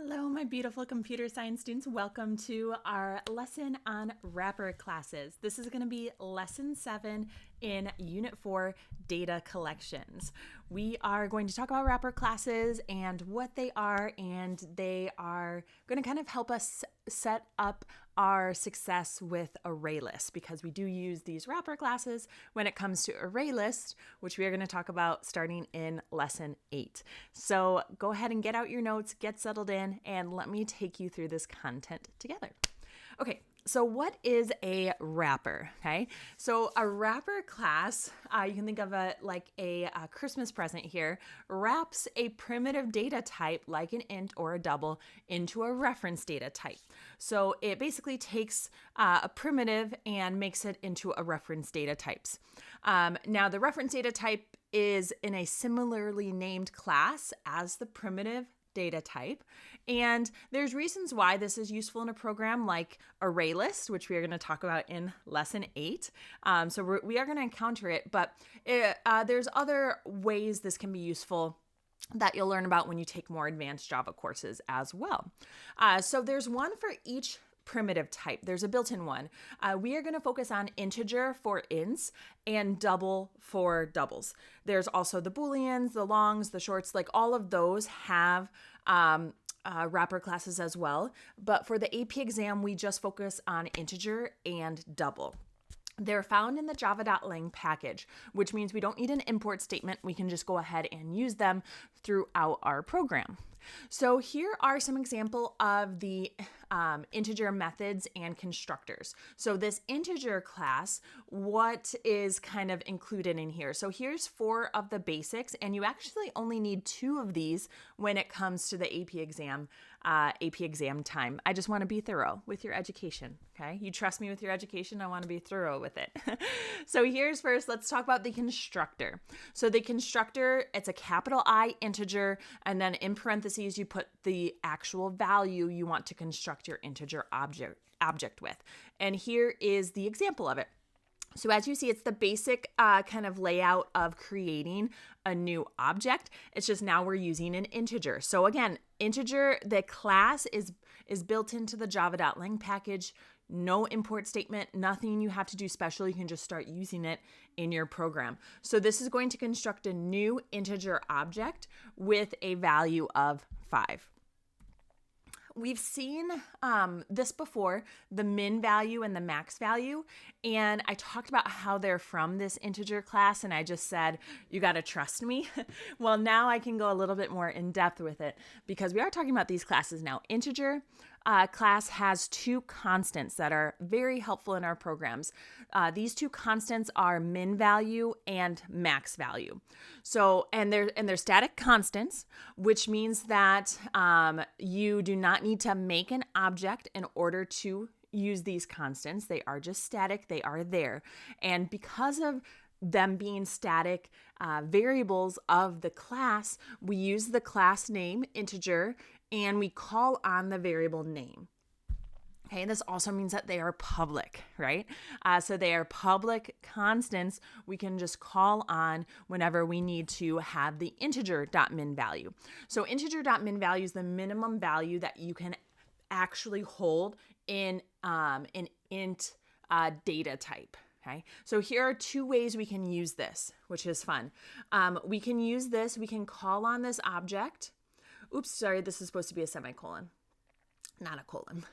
Hello, my beautiful computer science students. Welcome to our lesson on wrapper classes. This is going to be lesson 7 in Unit 4, data collections. We are going to talk about wrapper classes and what they are, and they are going to kind of help us set up our success with array lists, because we do use these wrapper classes when it comes to array list, which we are going to talk about starting in lesson 8. So go ahead and get out your notes, get settled in, and let me take you through this content together. Okay, so what is a wrapper? Okay, so a wrapper class, you can think of it like a Christmas present here, wraps a primitive data type like an int or a double into a reference data type. So it basically takes a primitive and makes it into a reference data types. Now the reference data type is in a similarly named class as the primitive data type. And there's reasons why this is useful in a program like array list, which we are going to talk about in lesson 8. So we are going to encounter it, but there's other ways this can be useful that you'll learn about when you take more advanced Java courses as well. So there's one for each primitive type. There's a built-in one. We are going to focus on integer for ints and double for doubles. There's also the booleans, the longs, the shorts, like all of those have wrapper classes as well. But for the AP exam, we just focus on integer and double. They're found in the java.lang package, which means we don't need an import statement. We can just go ahead and use them throughout our program. So here are some example of the integer methods and constructors. So this integer class, what is kind of included in here? So here's 4 of the basics, and you actually only need 2 of these when it comes to the AP exam time. I just want to be thorough with your education, okay? You trust me with your education, I want to be thorough with it. So here's first, let's talk about the constructor. So the constructor, it's a capital I integer, and then in parentheses, you put the actual value you want to construct your integer object with. And here is the example of it. So as you see, it's the basic kind of layout of creating a new object. It's just now we're using an integer. So again, integer, the class is built into the java.lang package. No import statement, nothing you have to do special. You can just start using it in your program. So this is going to construct a new integer object with a value of 5. We've seen this before, the min value and the max value, and I talked about how they're from this integer class, and I just said, you got to trust me. Well, now I can go a little bit more in depth with it, because we are talking about these classes now. Integer class has 2 constants that are very helpful in our programs. These 2 constants are min value and max value. So, and they're static constants, which means that you do not need to make an object in order to use these constants. They are just static. They are there. And because of them being static variables of the class, we use the class name integer and we call on the variable name. Okay, this also means that they are public, right? So they are public constants we can just call on whenever we need to have the integer.min value. So integer.min value is the minimum value that you can actually hold in an int data type. Okay, so here are 2 ways we can use this, which is fun. We can use this, we can call on this object. Oops, sorry, this is supposed to be a semicolon. Not a colon,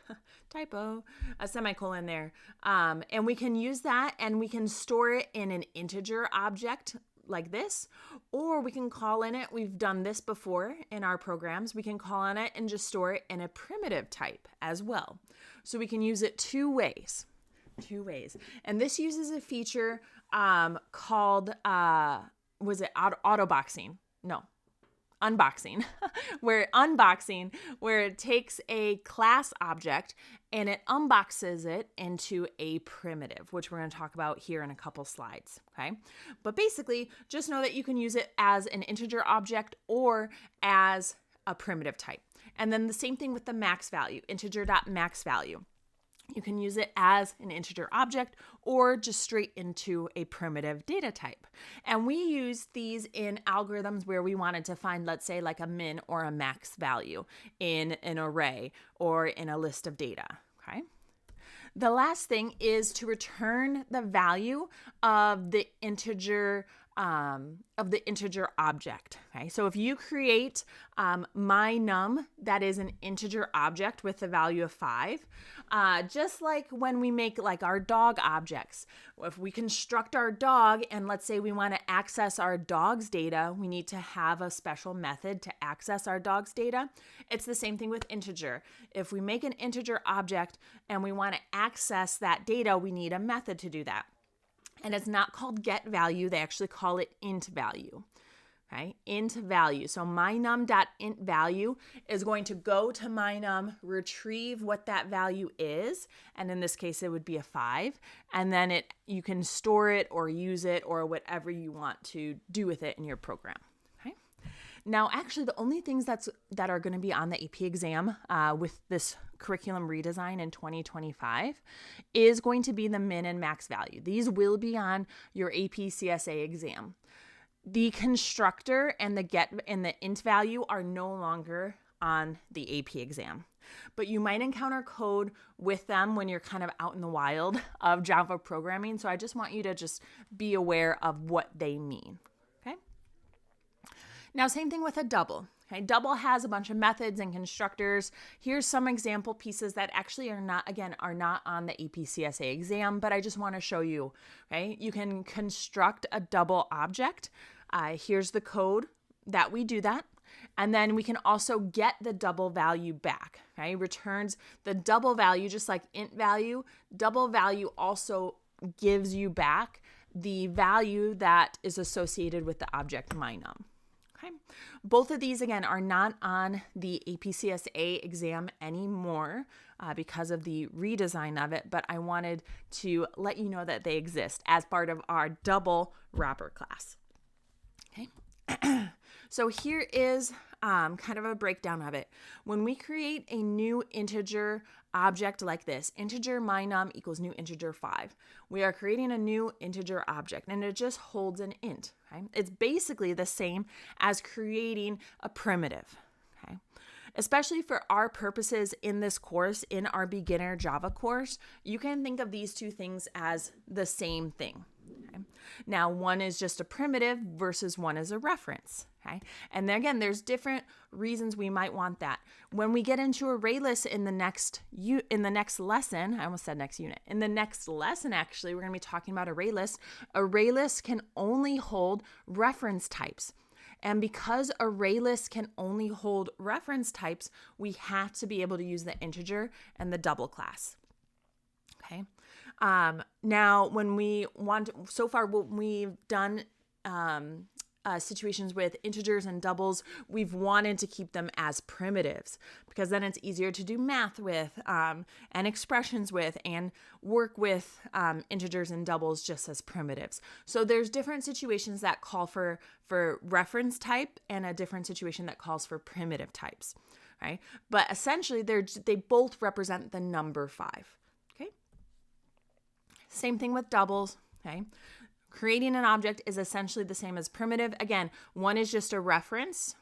typo, a semicolon there. And we can use that and we can store it in an integer object like this, or we can call in it, we've done this before in our programs, we can call on it and just store it in a primitive type as well. So we can use it 2 ways. 2 ways. And this uses a feature called, was it autoboxing? No. Unboxing, where it takes a class object and it unboxes it into a primitive, which we're going to talk about here in a couple slides, okay? But basically, just know that you can use it as an integer object or as a primitive type. And then the same thing with the max value, integer.max value. You can use it as an integer object or just straight into a primitive data type. And we use these in algorithms where we wanted to find, let's say, like a min or a max value in an array or in a list of data, okay? The last thing is to return the value of the integer object. Okay, so if you create my num, that is an integer object with the value of 5, just like when we make like our dog objects. If we construct our dog and let's say we want to access our dog's data, we need to have a special method to access our dog's data. It's the same thing with integer. If we make an integer object and we want to access that data, we need a method to do that. And it's not called get value, they actually call it int value. Okay, int value. So mynum.int value is going to go to mynum, retrieve what that value is, and in this case it would be a 5, and then you can store it or use it or whatever you want to do with it in your program. Okay. Now, actually, the only things that are going to be on the AP exam with this curriculum redesign in 2025 is going to be the min and max value. These will be on your AP CSA exam. The constructor and the get and the int value are no longer on the AP exam, but you might encounter code with them when you're kind of out in the wild of Java programming. So I just want you to just be aware of what they mean. Okay. Now, same thing with a double. Okay, double has a bunch of methods and constructors. Here's some example pieces that actually are not on the AP CSA exam, but I just want to show you. Okay, you can construct a double object. Here's the code that we do that. And then we can also get the double value back. Okay, returns the double value just like int value. Double value also gives you back the value that is associated with the object mynum. Okay. Both of these, again, are not on the APCSA exam anymore because of the redesign of it, but I wanted to let you know that they exist as part of our double wrapper class. Okay. So here is kind of a breakdown of it. When we create a new integer object like this, integer mynum equals new integer 5, we are creating a new integer object and it just holds an int. Okay? It's basically the same as creating a primitive. Okay? Especially for our purposes in this course, in our beginner Java course, you can think of these two things as the same thing. Okay? Now, one is just a primitive versus one is a reference. Okay? And then again, there's different reasons we might want that. When we get into array lists in the next lesson, I almost said next unit. In the next lesson, actually, we're going to be talking about array lists. Array lists can only hold reference types. And because array lists can only hold reference types, we have to be able to use the integer and the double class. Okay. Now, when we've done situations with integers and doubles, we've wanted to keep them as primitives because then it's easier to do math with and expressions with and work with integers and doubles just as primitives. So there's different situations that call for reference type and a different situation that calls for primitive types, right? But essentially they both represent the number 5. Okay. Same thing with doubles. Okay. Creating an object is essentially the same as primitive. Again, one is just a reference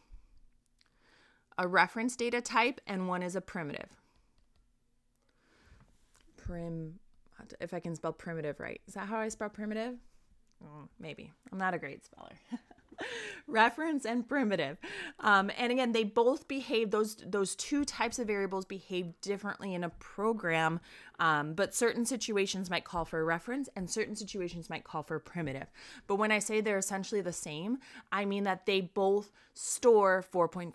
data type, and one is a primitive. If I can spell primitive right. Is that how I spell primitive? Maybe. I'm not a great speller. Reference and primitive. And again, they both behave, those two types of variables behave differently in a program, but certain situations might call for a reference and certain situations might call for a primitive. But when I say they're essentially the same, I mean that they both store 4.5.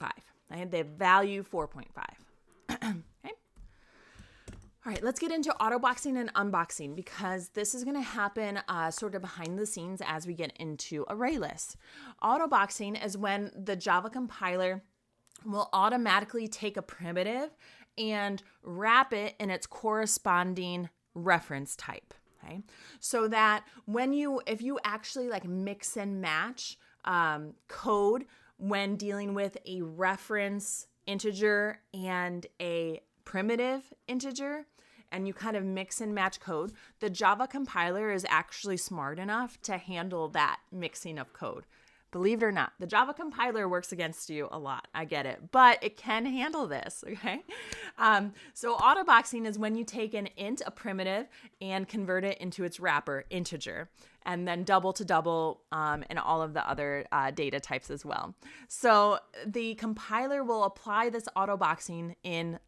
Right? They value 4.5. Okay. All right, let's get into autoboxing and unboxing because this is going to happen sort of behind the scenes as we get into array lists. Autoboxing is when the Java compiler will automatically take a primitive and wrap it in its corresponding reference type. Okay, so that if you actually like mix and match code when dealing with a reference integer and a primitive integer, and you kind of mix and match code, the Java compiler is actually smart enough to handle that mixing of code. Believe it or not, the Java compiler works against you a lot. I get it, but it can handle this, okay? So autoboxing is when you take an int, a primitive, and convert it into its wrapper, integer, and then double to double, and all of the other data types as well. So the compiler will apply this autoboxing in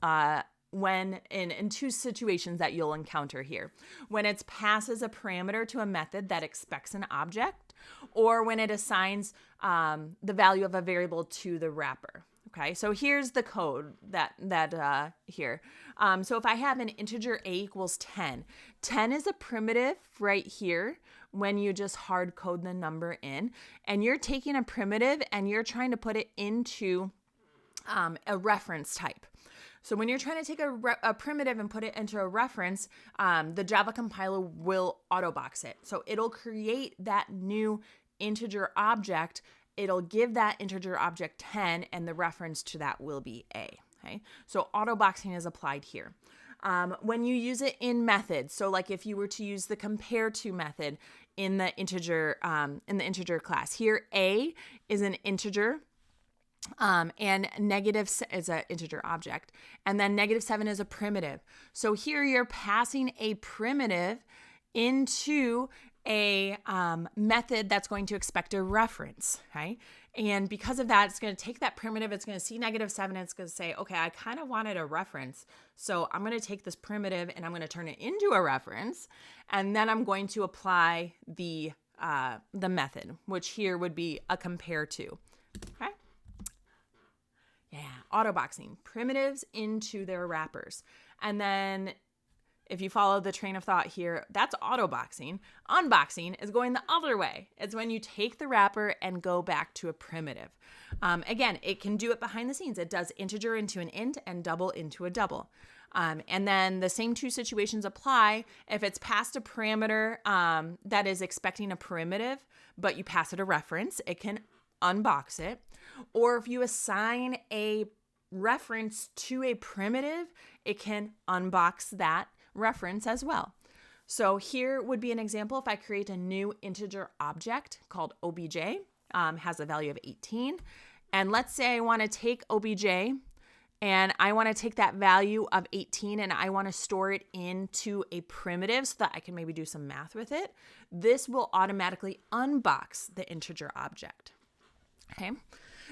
two situations that you'll encounter here. When it passes a parameter to a method that expects an object, or when it assigns the value of a variable to the wrapper. Okay, so here's the code here. So if I have an integer a equals 10, 10 is a primitive right here when you just hard code the number in, and you're taking a primitive and you're trying to put it into a reference type. So when you're trying to take a primitive and put it into a reference, the Java compiler will autobox it. So it'll create that new integer object. It'll give that integer object 10, and the reference to that will be a. Okay, so autoboxing is applied here. When you use it in methods, so like if you were to use the compare to method in the integer class, here a is an integer. And negative is an integer object, and then -7 is a primitive. So here you're passing a primitive into a method that's going to expect a reference, okay? And because of that, it's going to take that primitive, it's going to see -7, and it's going to say, okay, I kind of wanted a reference, so I'm going to take this primitive and I'm going to turn it into a reference, and then I'm going to apply the method, which here would be a compare to, okay? Yeah, autoboxing, primitives into their wrappers. And then if you follow the train of thought here, that's autoboxing. Unboxing is going the other way. It's when you take the wrapper and go back to a primitive. Again, it can do it behind the scenes. It does integer into an int and double into a double. And then the same two situations apply if it's passed a parameter that is expecting a primitive, but you pass it a reference, it can unbox it. Or if you assign a reference to a primitive, it can unbox that reference as well. So here would be an example. If I create a new integer object called obj, has a value of 18. And let's say I want to take obj and I want to take that value of 18 and I want to store it into a primitive so that I can maybe do some math with it. This will automatically unbox the integer object. Okay.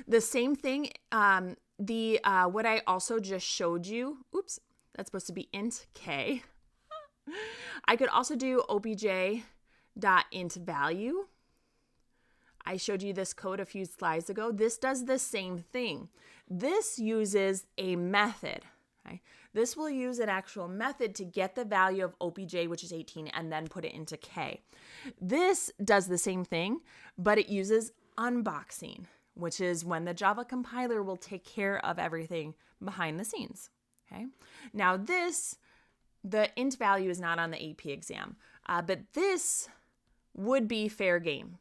The same thing, what I also just showed you, oops, that's supposed to be int k. I could also do obj.int value. I showed you this code a few slides ago. This does the same thing. This uses a method. Okay? This will use an actual method to get the value of obj, which is 18, and then put it into k. This does the same thing, but it uses unboxing, which is when the Java compiler will take care of everything behind the scenes. Okay. Now the int value is not on the AP exam, but this would be fair game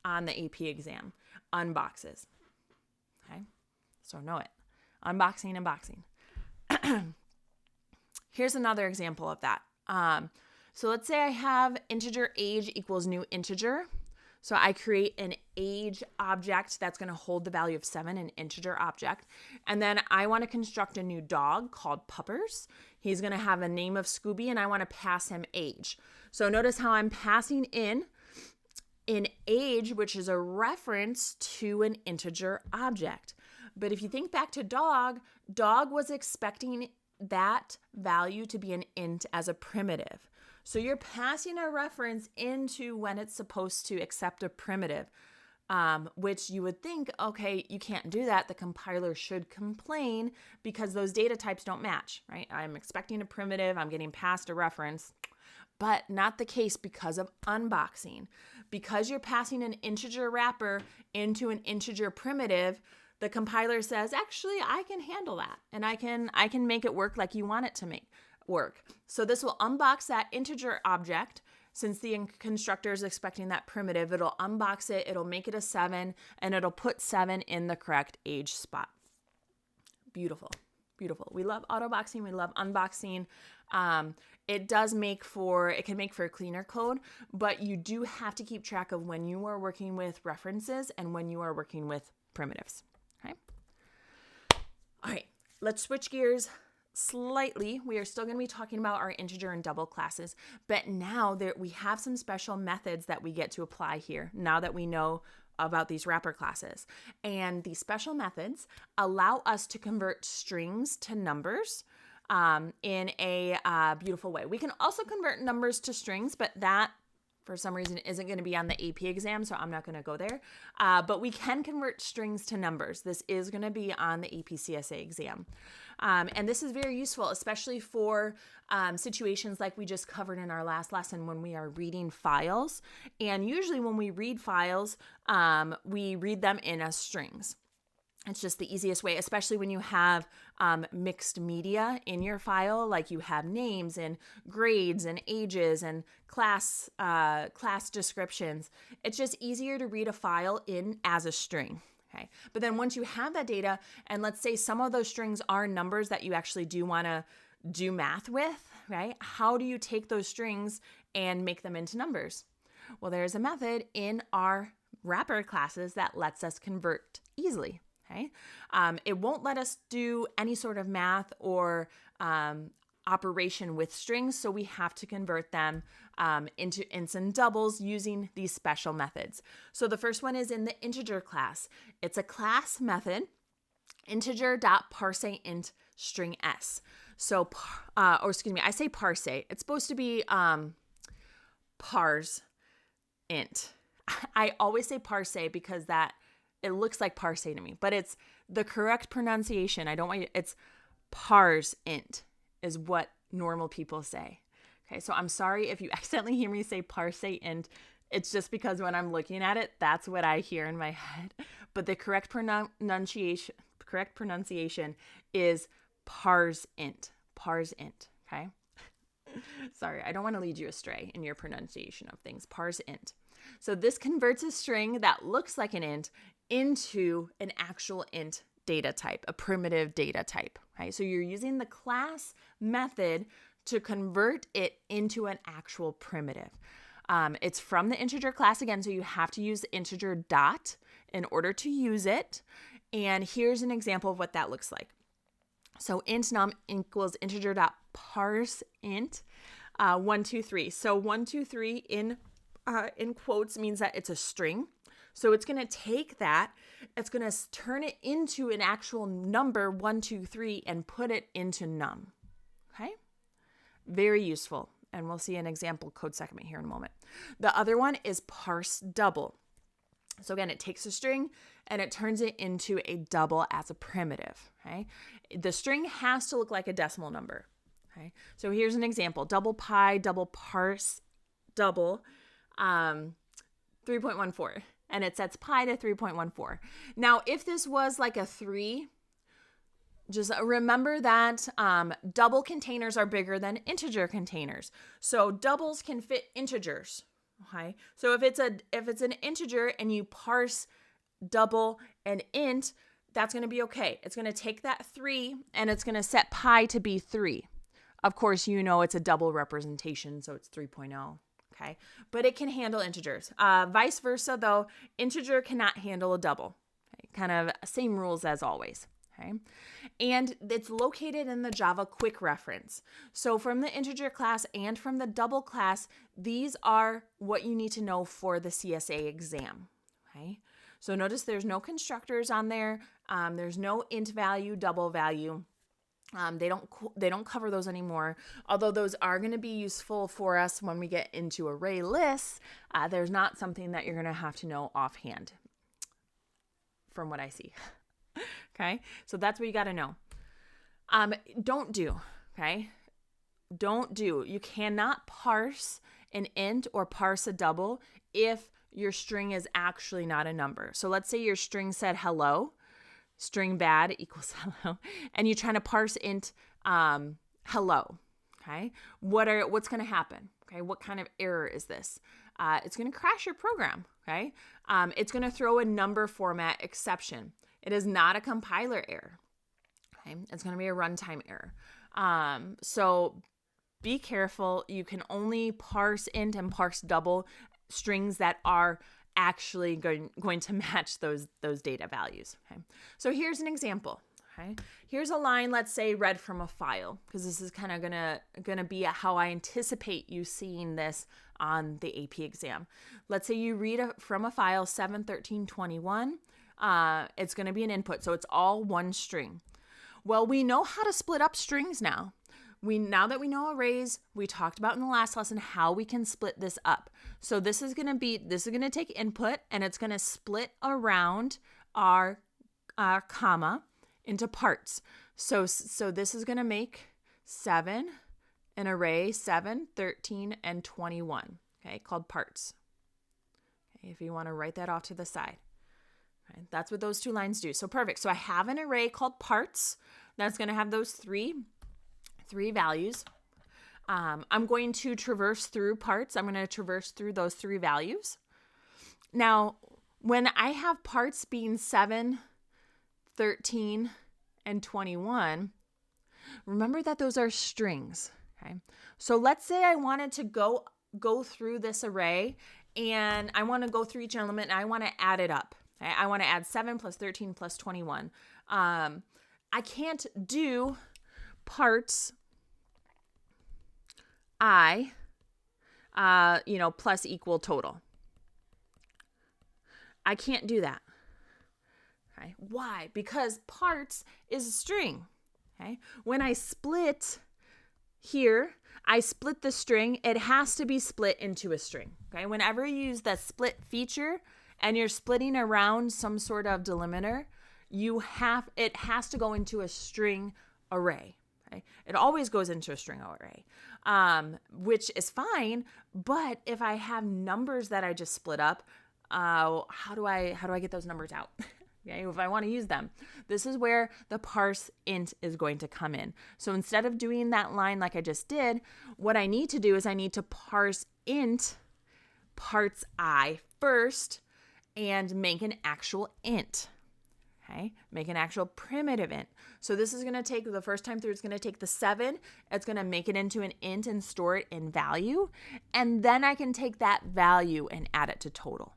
on the AP exam. Unboxes. Okay. So know it. Unboxing and boxing. Here's another example of that. So let's say I have integer age equals new integer. So I create an age object that's going to hold the value of 7, an integer object. And then I want to construct a new dog called Puppers. He's going to have a name of Scooby, and I want to pass him age. So notice how I'm passing in age, which is a reference to an integer object. But if you think back to dog was expecting that value to be an int as a primitive. So you're passing a reference into when it's supposed to accept a primitive, which you would think, okay, you can't do that. The compiler should complain because those data types don't match, right? I'm expecting a primitive, I'm getting passed a reference, but not the case because of unboxing. Because you're passing an integer wrapper into an integer primitive, the compiler says, actually, I can handle that, and I can make it work like you want it to work. So this will unbox that integer object. Since the constructor is expecting that primitive, it'll unbox it, it'll make it a 7, and it'll put 7 in the correct age spot. Beautiful. Beautiful. We love autoboxing. We love unboxing. It can make for a cleaner code, but you do have to keep track of when you are working with references and when you are working with primitives. Okay. All right. Let's switch gears slightly. We are still going to be talking about our integer and double classes, but now we have some special methods that we get to apply here now that we know about these wrapper classes. And these special methods allow us to convert strings to numbers in a beautiful way. We can also convert numbers to strings, but that for some reason isn't going to be on the AP exam, so I'm not going to go there. But we can convert strings to numbers. This is going to be on the AP CSA exam. And this is very useful, especially for situations like we just covered in our last lesson when we are reading files. And usually when we read files, we read them in as strings. It's just the easiest way, especially when you have mixed media in your file, like you have names and grades and ages and class descriptions. It's just easier to read a file in as a string. Okay. But then once you have that data, and let's say some of those strings are numbers that you actually do want to do math with, right? How do you take those strings and make them into numbers? Well, there's a method in our wrapper classes that lets us convert easily. Okay. It won't let us do any sort of math or operation with strings, so we have to convert them into ints and doubles using these special methods. So the first one is in the integer class. It's a class method, integer.parseInt string s. So, I say parse. It's supposed to be parse int. I always say parse because it looks like parse to me, but it's the correct pronunciation. It's parse int is what normal people say. Okay, so I'm sorry if you accidentally hear me say parse int. It's just because when I'm looking at it, that's what I hear in my head. But the correct pronunciation is parse int. Parse int, okay? Sorry, I don't want to lead you astray in your pronunciation of things. Parse int. So this converts a string that looks like an int into an actual int data type, a primitive data type. Okay? So you're using the class method to convert it into an actual primitive. It's from the integer class again, so you have to use the integer dot in order to use it. And here's an example of what that looks like. So int num equals integer dot parse int 1, 2, 3. So 1, 2, 3 in quotes means that it's a string. So it's going to take that, it's going to turn it into an actual number 1, 2, 3 and put it into num. Okay? Very useful. And we'll see an example code segment here in a moment. The other one is parse double. So again, it takes a string and it turns it into a double as a primitive. Okay? The string has to look like a decimal number. Okay? So here's an example. Double pi, double parse, double 3.14. And it sets pi to 3.14. Now, if this was like a 3, just remember that double containers are bigger than integer containers. So doubles can fit integers. Okay. So if it's an integer and you parse double and int, that's going to be okay. It's going to take that 3 and it's going to set pi to be 3. Of course, it's a double representation, so it's 3.0. Okay, but it can handle integers. Vice versa, though, integer cannot handle a double. Okay? Kind of same rules as always. Okay, and it's located in the Java quick reference. So from the integer class and from the double class, these are what you need to know for the CSA exam. Okay, so notice there's no constructors on there. There's no int value, double value. They don't cover those anymore, although those are going to be useful for us when we get into array lists. There's not something that you're going to have to know offhand from what I see. Okay, so that's what you got to know. Don't do. You cannot parse an int or parse a double if your string is actually not a number. So let's say your string said hello. String bad equals hello, and you're trying to parse int hello. Okay, what's going to happen? Okay, what kind of error is this? It's going to crash your program. Okay, it's going to throw a number format exception. It is not a compiler error. Okay, it's going to be a runtime error. So be careful. You can only parse int and parse double strings that are actually going to match those data values. Okay, so here's an example. Okay, here's a line, let's say read from a file, because this is kind of gonna be how I anticipate you seeing this on the AP exam. Let's say you read from a file 71321. It's going to be an input, so it's all one string. Well, we know how to split up strings now. Now that we know arrays, we talked about in the last lesson how we can split this up. So this is going to take input, and it's going to split around our comma into parts. So this is going to make 7, an array 7, 13, and 21, okay, called parts. Okay, if you want to write that off to the side. Okay, that's what those two lines do. So perfect. So I have an array called parts that's going to have those three values. I'm going to traverse through parts. I'm going to traverse through those 3 values. Now, when I have parts being 7, 13, and 21, remember that those are strings. Okay, so let's say I wanted to go through this array, and I want to go through each element, and I want to add it up. Okay? I want to add 7 plus 13 plus 21. I can't do parts I, plus equal total. I can't do that. Okay. Why? Because parts is a string. Okay. When I split here, I split the string. It has to be split into a string. Okay. Whenever you use the split feature and you're splitting around some sort of delimiter, it has to go into a string array. Okay. It always goes into a string array, which is fine. But if I have numbers that I just split up, how do I get those numbers out? Okay, if I want to use them, this is where the parse int is going to come in. So instead of doing that line like I just did, what I need to do is I need to parse int parts I first and make an actual int. Okay, make an actual primitive int. So this is going to take, the first time through, it's going to take the 7, it's going to make it into an int and store it in value. And then I can take that value and add it to total.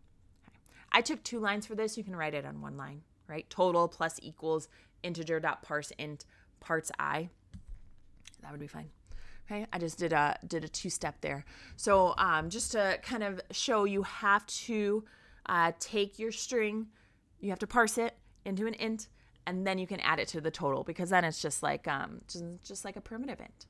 I took 2 lines for this. You can write it on 1 line, right? Total plus equals integer.parse int parts I. That would be fine. Okay, I just did a 2-step there. So just to kind of show, you have to take your string, you have to parse it into an int, and then you can add it to the total, because then it's just like a primitive int.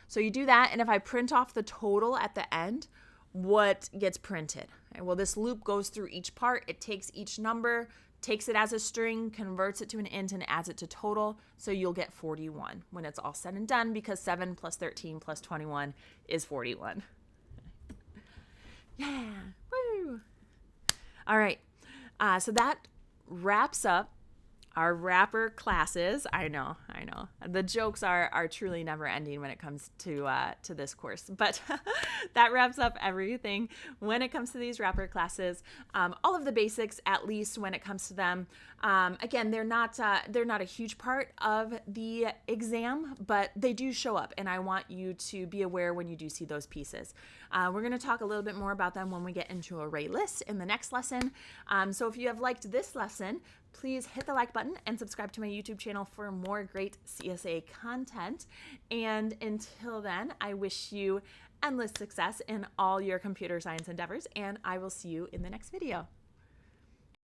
So you do that, and if I print off the total at the end, what gets printed? Okay, well, this loop goes through each part. It takes each number, takes it as a string, converts it to an int, and adds it to total. So you'll get 41 when it's all said and done, because 7 plus 13 plus 21 is 41. Yeah, woo! All right, so that wraps up our wrapper classes. I know. The jokes are truly never ending when it comes to this course. But that wraps up everything when it comes to these wrapper classes. All of the basics, at least when it comes to them. Again, they're not a huge part of the exam, but they do show up, and I want you to be aware when you do see those pieces. We're going to talk a little bit more about them when we get into array lists in the next lesson. So if you have liked this lesson, please hit the like button and subscribe to my YouTube channel for more great CSA content. And until then, I wish you endless success in all your computer science endeavors, and I will see you in the next video.